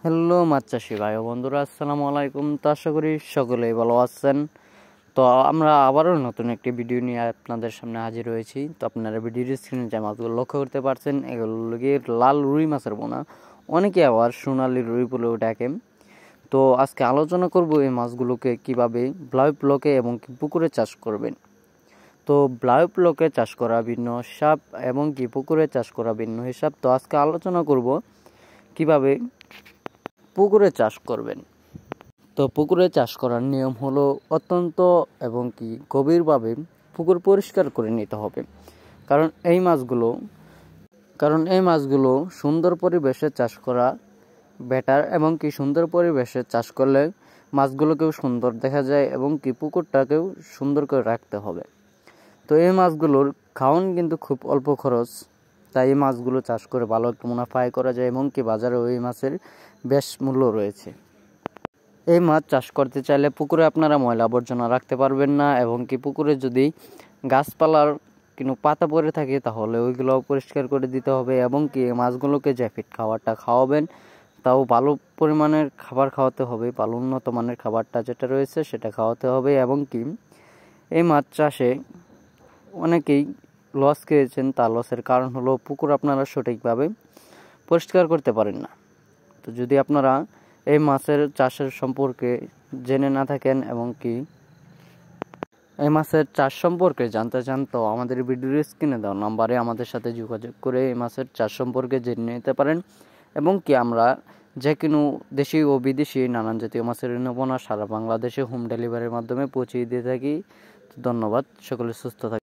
Hello মাছ চাষি ভাই ও বন্ধুরা, আসসালামু আলাইকুম। তো আশা করি সকলেই ভালো আছেন। তো আমরা আবারও নতুন একটি ভিডিও নিয়ে আপনাদের সামনে হাজির হয়েছি। তো আপনারা ভিডিওর স্ক্রিনে যে মাছগুলো লক্ষ্য করতে পারছেন, এগুলো লাল রুই মাছের পোনা, অনেকে আবার সোনালি রুই বলেও ডাকেন। তো আজকে আলোচনা করব এই মাছগুলোকে কিভাবে ব্লাউ ব্লকে এবং পুকুরে চাষ করবেন। তো ব্লাউ ব্লকে চাষ করা ভিন্ন হিসাব এবং পুকুরে চাষ করা ভিন্ন হিসাব। তো আজকে আলোচনা করব কিভাবে পুকুরে চাষ করবেন। তো পুকুরে চাষ করার নিয়ম হলো অত্যন্ত এবং গভীরভাবে পুকুর পরিষ্কার করে নিতে হবে। কারণ এই মাছগুলো সুন্দর পরিবেশে চাষ করা বেটার, এবং সুন্দর পরিবেশে চাষ করলে মাছগুলোকেও সুন্দর দেখা যায় এবং পুকুরটাকেও সুন্দর করে রাখতে হবে। তো এই মাছগুলোর খাওয়ান কিন্তু খুব অল্প খরচ, তাই এই মাছগুলো চাষ করে ভালো একটা মুনাফা আয় করা যায় এবং বাজারে ওই মাছের বেশ মূল্য রয়েছে। এই মাছ চাষ করতে চাইলে পুকুরে আপনারা ময়লা আবর্জনা রাখতে পারবেন না, এবং পুকুরে যদি গাছপালার কোনো পাতা পড়ে থাকে তাহলে ওইগুলো পরিষ্কার করে দিতে হবে, এবং এই মাছগুলোকে যে ফিট খাবারটা খাওয়াবেন তাও ভালো পরিমাণের খাবার খাওয়াতে হবে, ভালো উন্নত মানের খাবারটা যেটা রয়েছে সেটা খাওয়াতে হবে। এবং এই মাছ চাষে অনেকেই লস খেয়েছেন, তার লসের কারণ হলো পুকুর আপনারা সঠিকভাবে পরিষ্কার করতে পারেন না। তো যদি আপনারা এই মাছের চাষের সম্পর্কে জেনে না থাকেন এবং এই মাছের চাষ সম্পর্কে জানতে চান, তো আমাদের ভিডিওর স্ক্রিনে দেওয়া নাম্বারে আমাদের সাথে যোগাযোগ করে এই মাছের চাষ সম্পর্কে জেনে নিতে পারেন। এবং আমরা যে কোনো দেশি ও বিদেশি নানান জাতীয় মাছের নমুনা সারা বাংলাদেশে হোম ডেলিভারির মাধ্যমে পৌঁছে দিয়ে থাকি। ধন্যবাদ, সকলে সুস্থ থাকুন।